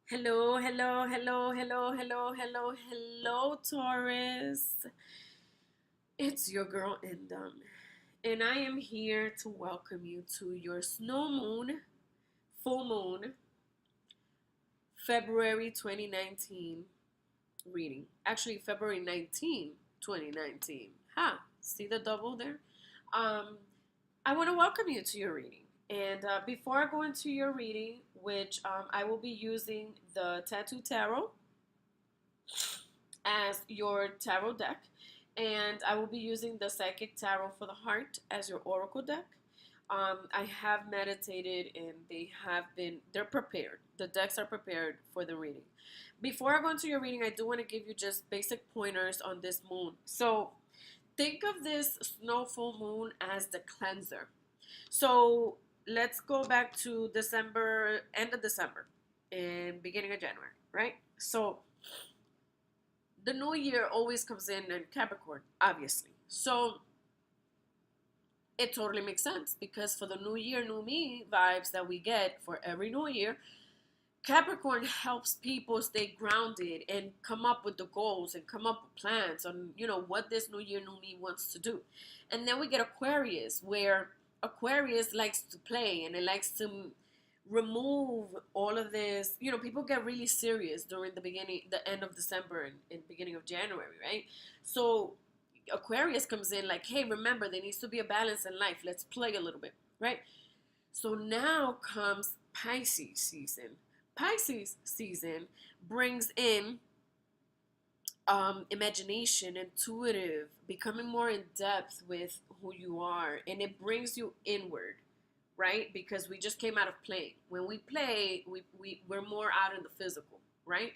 Hello, hello, hello, hello, hello, hello, hello, Taurus. It's your girl Indum, and I am here to welcome you to your snow moon, full moon, February 2019 reading. Actually, February 19, 2019. Ha! See the double there? Um, I want to welcome you to your reading. And before I go into your reading, which I will be using the Tattoo Tarot as your tarot deck, and I will be using the Psychic Tarot for the Heart as your oracle deck. I have meditated and they're prepared. The decks are prepared for the reading. Before I go into your reading, I do want to give you just basic pointers on this moon. So think of this snow full moon as the cleanser. So let's go back to December, end of December, and beginning of January, right? So the new year always comes in Capricorn, obviously. So it totally makes sense because for the new year, new me vibes that we get for every new year, Capricorn helps people stay grounded and come up with the goals and come up with plans on, what this new year, new me wants to do. And then we get Aquarius, where Aquarius likes to play and it likes to remove all of this. People get really serious during the end of December and beginning of January, right? So Aquarius comes in like, hey, remember, there needs to be a balance in life. Let's play a little bit, right? So now comes Pisces season. Pisces season brings in imagination, intuitive, becoming more in depth with who you are, and it brings you inward, right? Because we just came out of playing. When we play, we're more out in the physical, right?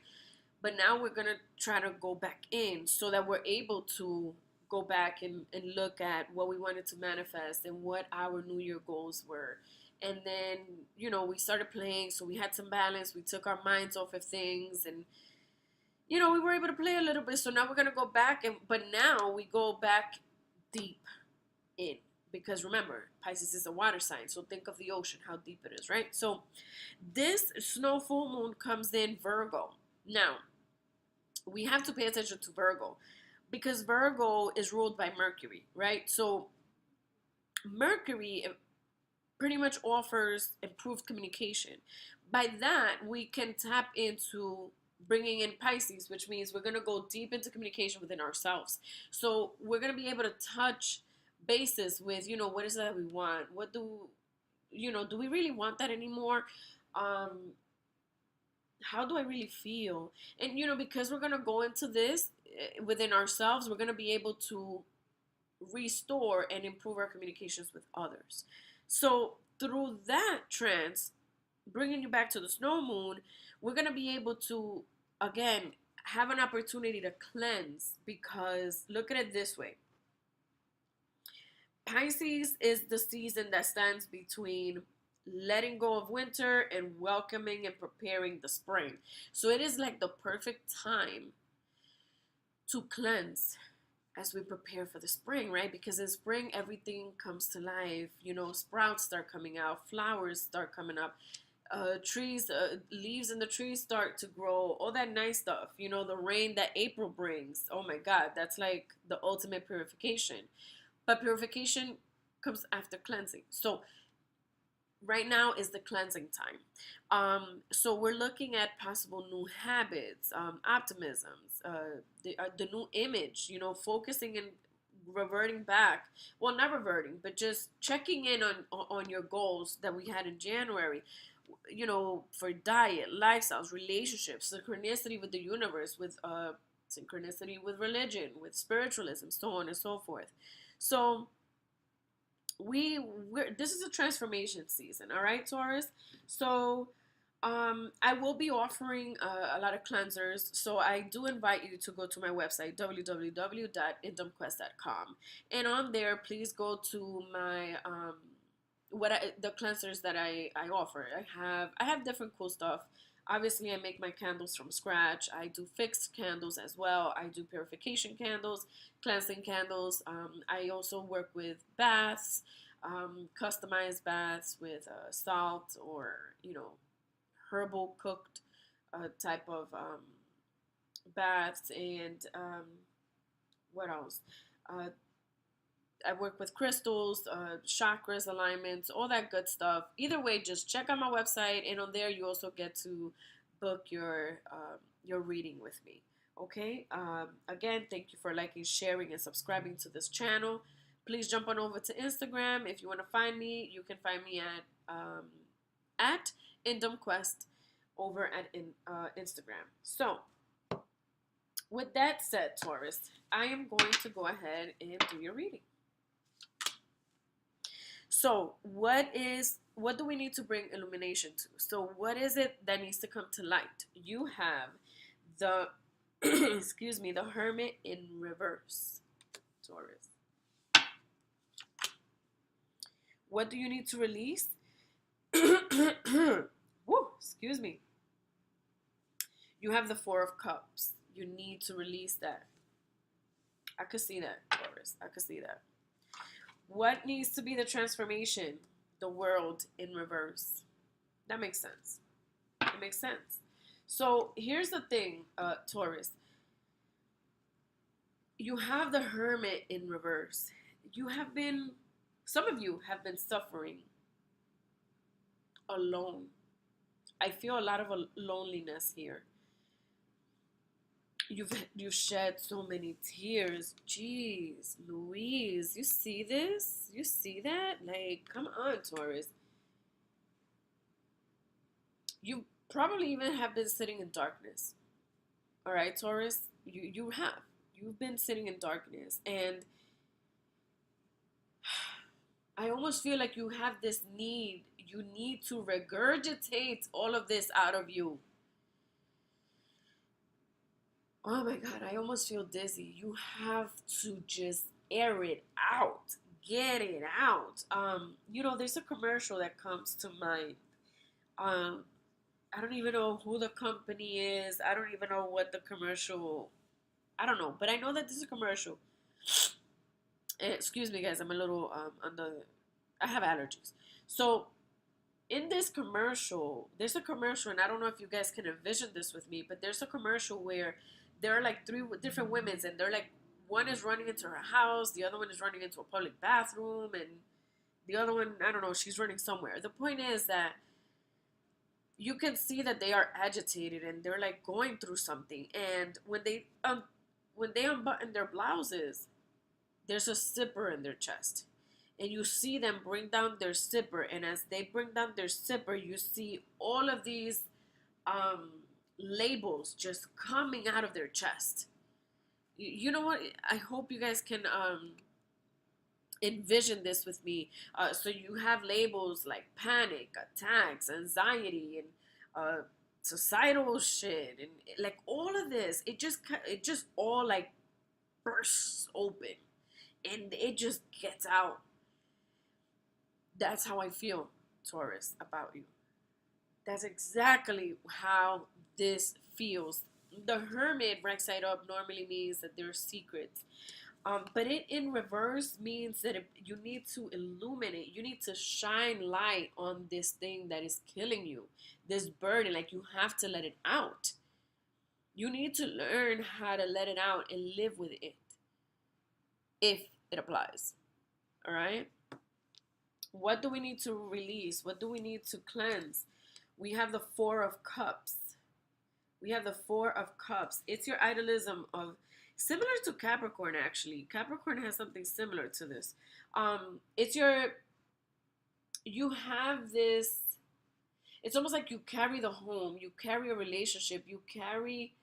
But now we're gonna try to go back in so that we're able to go back and look at what we wanted to manifest and what our new year goals were. And then, we started playing, so we had some balance. We took our minds off of things, and we were able to play a little bit. So now we're gonna go back, but now we go back deep in, because remember, Pisces is a water sign, so think of the ocean, how deep it is, right? So this snow full moon comes in Virgo. Now we have to pay attention to Virgo because Virgo is ruled by Mercury, right? So Mercury pretty much offers improved communication. By that, we can tap into bringing in Pisces, which means we're going to go deep into communication within ourselves. So we're going to be able to touch bases with, what is it that we want? Do we really want that anymore? Um, how do I really feel? And because we're gonna go into this within ourselves, we're gonna be able to restore and improve our communications with others. So through that trance, bringing you back to the snow moon, we're gonna be able to again have an opportunity to cleanse, because look at it this way. Pisces is the season that stands between letting go of winter and welcoming and preparing the spring. So it is like the perfect time to cleanse as we prepare for the spring, right? Because in spring, everything comes to life. Sprouts start coming out, flowers start coming up, trees, leaves in the trees start to grow, all that nice stuff. The rain that April brings. Oh my God, that's like the ultimate purification. But purification comes after cleansing. So right now is the cleansing time. So we're looking at possible new habits, optimisms, the new image, focusing and reverting back. Well, not reverting, but just checking in on your goals that we had in January, for diet, lifestyles, relationships, synchronicity with the universe, with synchronicity with religion, with spiritualism, so on and so forth. So this is a transformation season, all right, Taurus. So I will be offering a lot of cleansers, so I do invite you to go to my website www.indomquest.com, and on there please go to my the cleansers that I offer. I have different cool stuff. Obviously, I make my candles from scratch. I do fixed candles as well. I do purification candles, cleansing candles. I also work with baths, customized baths with salt or herbal cooked type of baths, and what else? Uh, I work with crystals, chakras, alignments, all that good stuff. Either way, just check out my website, and on there you also get to book your reading with me. Okay. Again, thank you for liking, sharing, and subscribing to this channel. Please jump on over to Instagram. If you want to find me, you can find me at Indom Quest over at Instagram. So, with that said, Taurus, I am going to go ahead and do your reading. So, what do we need to bring illumination to? So, what is it that needs to come to light? You have the excuse me, the Hermit in reverse, Taurus. What do you need to release? Woo, excuse me. You have the Four of Cups. You need to release that. I could see that, Taurus. I could see that. What needs to be the transformation? The World in reverse. That makes sense. It makes sense. So here's the thing, Taurus. You have the Hermit in reverse. Some of you have been suffering alone. I feel a lot of loneliness here. You've shed so many tears. Jeez, Louise, you see this? You see that? Like, come on, Taurus. You probably even have been sitting in darkness. All right, Taurus, you have. You've been sitting in darkness, and I almost feel like you have this need. You need to regurgitate all of this out of you. Oh my God, I almost feel dizzy. You have to just air it out. Get it out. There's a commercial that comes to mind. I don't even know who the company is. I don't even know what the commercial, I don't know, but I know that this is a commercial. Excuse me, guys, I'm a little I have allergies. So in this commercial, there's a commercial, and I don't know if you guys can envision this with me, but there's a commercial where there are like three different women, and they're like, one is running into her house, the other one is running into a public bathroom, and the other one, I don't know, she's running somewhere. The point is that you can see that they are agitated and they're like going through something. And when they unbutton their blouses, there's a zipper in their chest. And you see them bring down their zipper. And as they bring down their zipper, you see all of these labels just coming out of their chest. You know what? I hope you guys can envision this with me. So you have labels like panic, attacks, anxiety, and societal shit, and like all of this. It just all like bursts open, and it just gets out. That's how I feel, Taurus, about you. That's exactly how this feels. The Hermit right side up normally means that there's secrets. But it in reverse means that you need to illuminate, you need to shine light on this thing that is killing you, this burden. Like, you have to let it out. You need to learn how to let it out and live with it, if it applies. All right? What do we need to release? What do we need to cleanse? We have the Four of Cups. We have the Four of Cups. It's your idealism of, similar to Capricorn, actually. Capricorn has something similar to this. You have this, it's almost like you carry the home, you carry a relationship, you carry,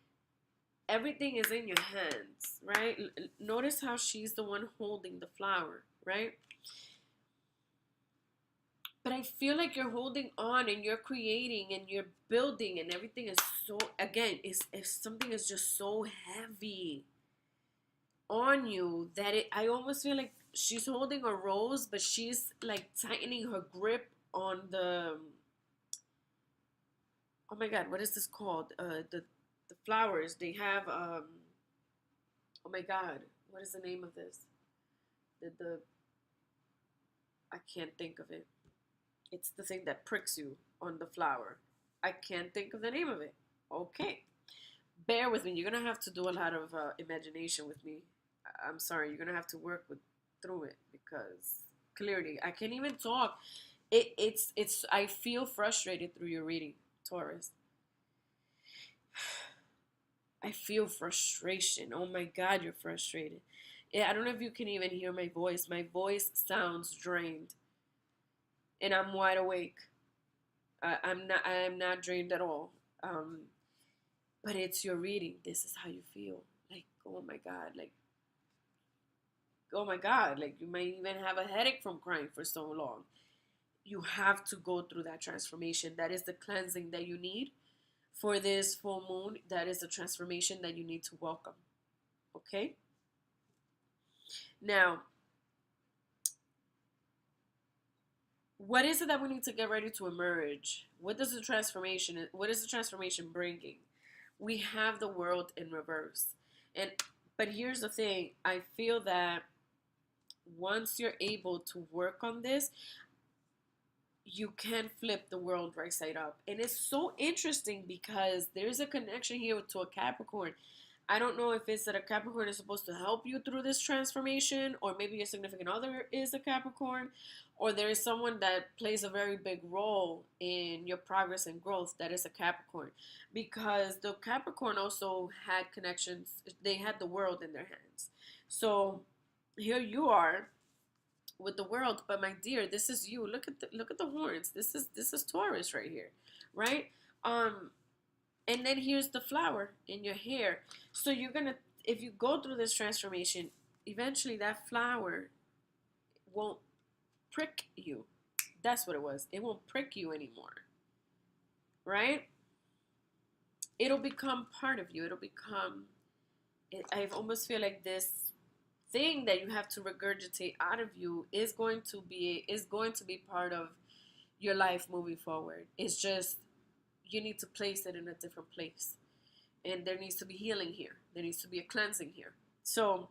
everything is in your hands, right? Notice how she's the one holding the flower, right? But I feel like you're holding on and you're creating and you're building, and everything is so, again, if something is just so heavy on you that I almost feel like she's holding a rose, but she's like tightening her grip on the, oh my God, what is this called? The flowers. They have, oh my God, what is the name of this? I can't think of it. It's the thing that pricks you on the flower. I can't think of the name of it. Okay. Bear with me. You're gonna have to do a lot of imagination with me. I'm sorry. You're gonna have to work with through it because clearly I can't even talk. It's. I feel frustrated through your reading, Taurus. I feel frustration. Oh my God, you're frustrated. Yeah, I don't know if you can even hear my voice. My voice sounds drained, and I'm wide awake. I'm not. I am not drained at all. Um, but it's your reading. This is how you feel. Like, oh my God. Like, oh my God. Like, you might even have a headache from crying for so long. You have to go through that transformation. That is the cleansing that you need for this full moon. That is the transformation that you need to welcome. Okay. Now, what is it that we need to get ready to emerge? What does the transformation? What is the transformation bringing? We have the world in reverse, and but here's the thing. I feel that once you're able to work on this, you can flip the world right side up, and it's so interesting because there's a connection here to a Capricorn. I don't know if it's that a Capricorn is supposed to help you through this transformation, or maybe your significant other is a Capricorn, or there is someone that plays a very big role in your progress and growth that is a Capricorn. Because the Capricorn also had connections, they had the world in their hands. So here you are with the world, but my dear, this is you. Look at the horns. This is Taurus right here, right? Um, and then here's the flower in your hair. So you're gonna, if you go through this transformation, eventually that flower won't prick you. That's what it was. It won't prick you anymore, right? It'll become part of you. It'll become. I almost feel like this thing that you have to regurgitate out of you is going to be part of your life moving forward. It's just you need to place it in a different place. And there needs to be healing here. There needs to be a cleansing here. So,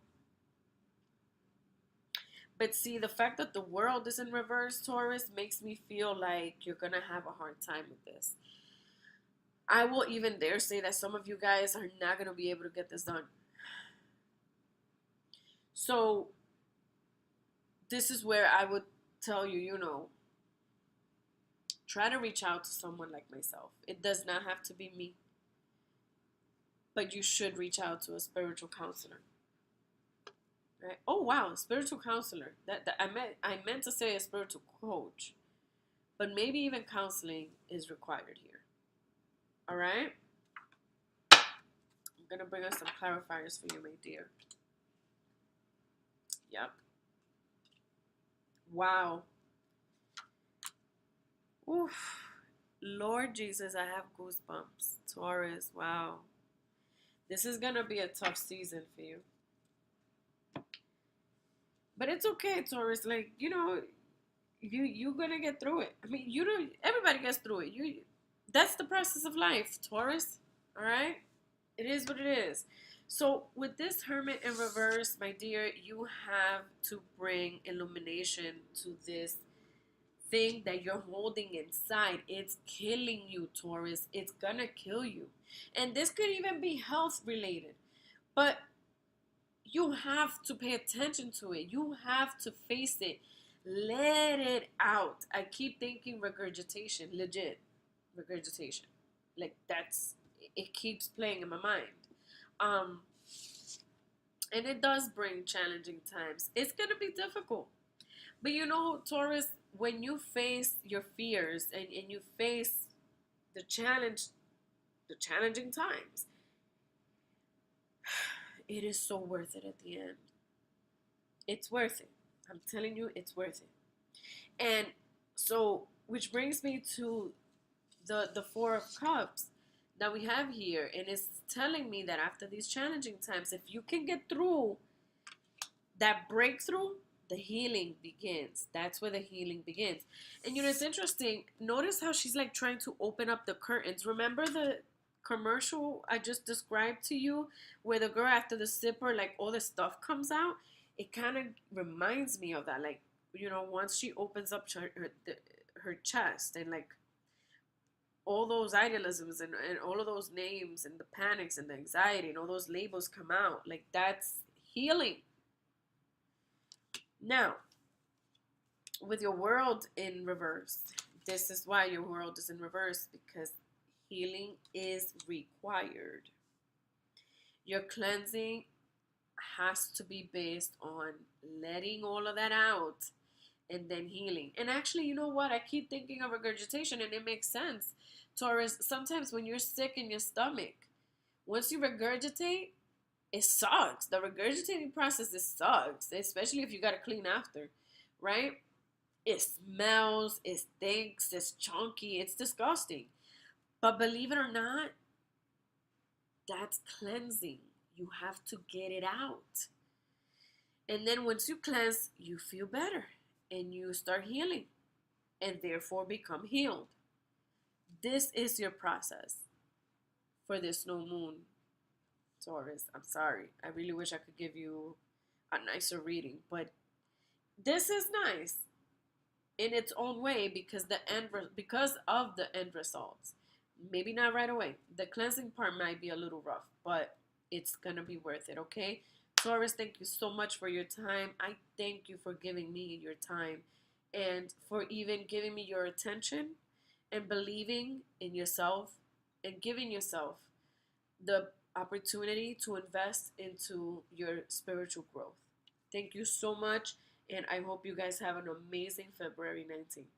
but see, the fact that the world is in reverse, Taurus, makes me feel like you're going to have a hard time with this. I will even dare say that some of you guys are not going to be able to get this done. So, this is where I would tell you, try to reach out to someone like myself. It does not have to be me, but you should reach out to a spiritual counselor. Right? Oh wow, spiritual counselor. That I meant to say a spiritual coach, but maybe even counseling is required here. All right. I'm gonna bring us some clarifiers for you, my dear. Yep. Wow. Oof. Lord Jesus, I have goosebumps. Taurus, wow. This is gonna be a tough season for you. But it's okay, Taurus. Like, you're gonna get through it. I mean, you don't everybody gets through it. That's the process of life, Taurus. All right? It is what it is. So, with this Hermit in reverse, my dear, you have to bring illumination to this thing that you're holding inside. It's killing you, Taurus. It's gonna kill you. And this could even be health related. But you have to pay attention to it. You have to face it. Let it out. I keep thinking regurgitation, legit regurgitation. Like it keeps playing in my mind. Um, and it does bring challenging times. It's gonna be difficult. But Taurus, when you face your fears and you face the challenging times, it is so worth it at the end. It's worth it. I'm telling you, it's worth it. And so, which brings me to the Four of Cups that we have here, and it's telling me that after these challenging times, if you can get through that breakthrough, the healing begins. That's where the healing begins. And it's interesting. Notice how she's like trying to open up the curtains. Remember the commercial I just described to you, where the girl after the zipper, like all the stuff comes out? It kind of reminds me of that. Like, once she opens up her chest and like all those idealisms and all of those names and the panics and the anxiety and all those labels come out. Like, that's healing. Now, with your world in reverse, this is why your world is in reverse, because healing is required. Your cleansing has to be based on letting all of that out and then healing. And actually, you know what? I keep thinking of regurgitation and it makes sense. Taurus, sometimes when you're sick in your stomach, once you regurgitate, it sucks. The regurgitating process, it sucks, especially if you got to clean after, right? It smells, it stinks, it's chunky, it's disgusting. But believe it or not, that's cleansing. You have to get it out. And then once you cleanse, you feel better and you start healing and therefore become healed. This is your process for this new moon, Taurus. I'm sorry. I really wish I could give you a nicer reading, but this is nice in its own way because of the end results. Maybe not right away. The cleansing part might be a little rough, but it's gonna be worth it, okay? Taurus, thank you so much for your time. I thank you for giving me your time and for even giving me your attention and believing in yourself and giving yourself the opportunity to invest into your spiritual growth. Thank you so much, and I hope you guys have an amazing February 19th.